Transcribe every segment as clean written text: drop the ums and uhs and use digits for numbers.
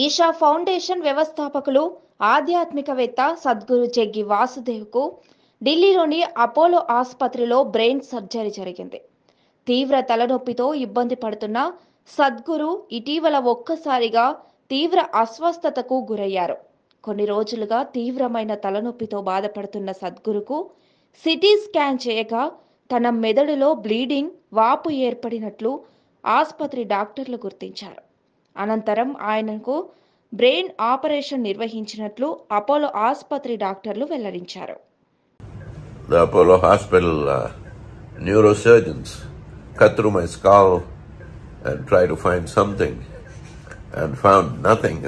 Isha foundation వ్యవస్థాపకులు ఆధ్యాత్మికవేత్త సద్గురు జగ్గి వాసుదేవ్కు ఢిల్లీలోని అపోలో ఆసుపత్రిలో బ్రెయిన్ సర్జరీ జరిగింది. తీవ్ర తలనొప్పితో ఇబ్బంది పడుతున్న సద్గురు ఇటీవల ఒక్కసారిగా తీవ్ర అస్వస్థతకు గురయ్యారు. కొన్ని రోజులుగా తీవ్రమైన తలనొప్పితో బాధపడుతున్న సద్గురుకు సిటీ స్కాన్ చేయగా తన మెదడులో బ్లీడింగ్, వాపు ఏర్పడినట్లు ఆసుపత్రి డాక్టర్లు గుర్తించారు. అనంతరం ఆయనకు బ్రెయిన్ ఆపరేషన్ నిర్వహించినట్లు అపోలో ఆసుపత్రి డాక్టర్లు వెల్లడించారు. The Apollo Hospital neurosurgeons cut through my skull and tried to find something and found nothing.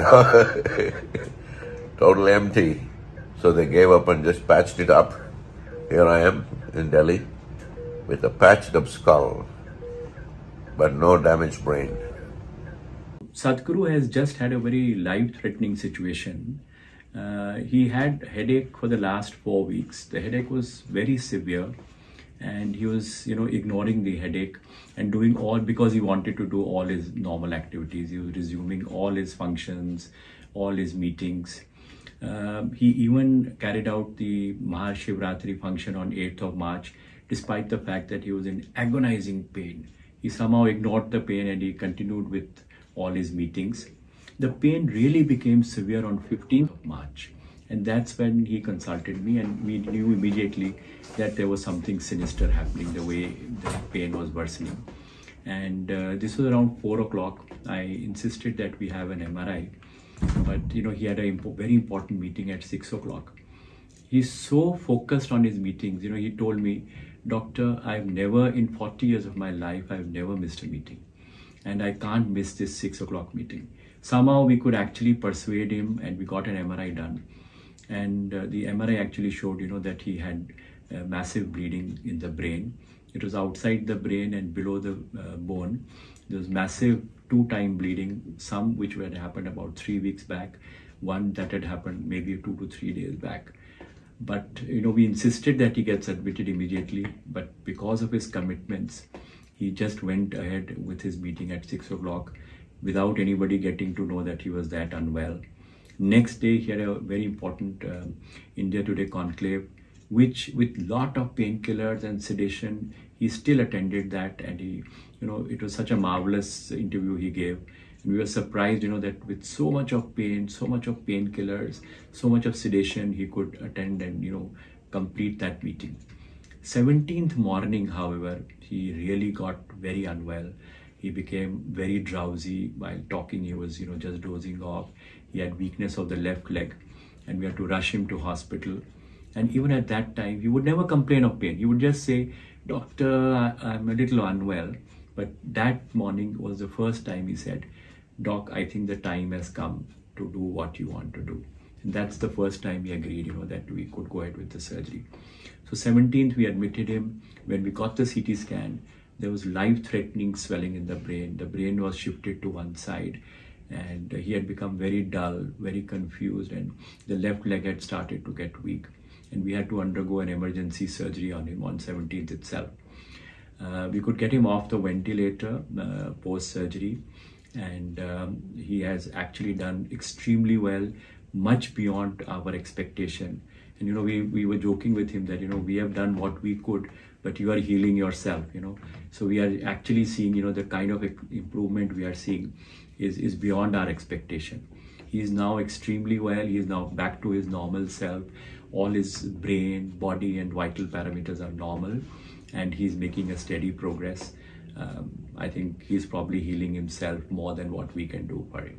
Totally empty. So they gave up and just patched it up. Here I am in Delhi with a patched up skull but no damaged brain. Sadhguru has just had a very life-threatening situation. He had headache for the last 4 weeks. The headache was very severe, and he was, ignoring the headache and doing all because he wanted to do all his normal activities. He was resuming all his functions, all his meetings. He even carried out the Mahashivratri function on 8th of March, despite the fact that he was in agonizing pain. He somehow ignored the pain and he continued with all his meetings. The pain really became severe on 15th of March, and that's when he consulted me, and we knew immediately that there was something sinister happening the way the pain was worsening. And this was around 4 o'clock. I insisted that we have an MRI, but he had a very important meeting at 6 o'clock. He's so focused on his meetings. He told me, "Doctor, I've never, in 40 years of my life, I've never missed a meeting. And I can't miss this 6 o'clock meeting." Somehow we could actually persuade him, and we got an MRI done. And the MRI actually showed, that he had massive bleeding in the brain. It was outside the brain and below the bone. There was massive 2-time bleeding, some which had happened about 3 weeks back, one that had happened maybe 2 to 3 days back. But, we insisted that he gets admitted immediately, but because of his commitments, he just went ahead with his meeting at 6 o'clock without anybody getting to know that he was that unwell. Next day, he had a very important India Today conclave, which with lot of painkillers and sedation, he still attended that, and he, it was such a marvelous interview he gave. And we were surprised, that with so much of pain, so much of painkillers, so much of sedation, he could attend and, complete that meeting. 17th morning, however, he really got very unwell. He became very drowsy. While talking, he was, just dozing off. He had weakness of the left leg, and we had to rush him to hospital. And even at that time, he would never complain of pain. He would just say, "Doctor, I'm a little unwell." But that morning was the first time he said, "Doc, I think the time has come to do what you want to do." And that's the first time he agreed, that we could go ahead with the surgery. So 17th, we admitted him. When we got the CT scan, there was life-threatening swelling in the brain. The brain was shifted to one side, and he had become very dull, very confused, and the left leg had started to get weak. And we had to undergo an emergency surgery on him on 17th itself. We could get him off the ventilator post-surgery, and he has actually done extremely well, much beyond our expectation. And we were joking with him that we have done what we could, but you are healing yourself. So we are actually seeing the kind of improvement we are seeing is beyond our expectation. He is now extremely well. He is now back to his normal self. All his brain, body, and vital parameters are normal, and he's making a steady progress. I think he's probably healing himself more than what we can do for him.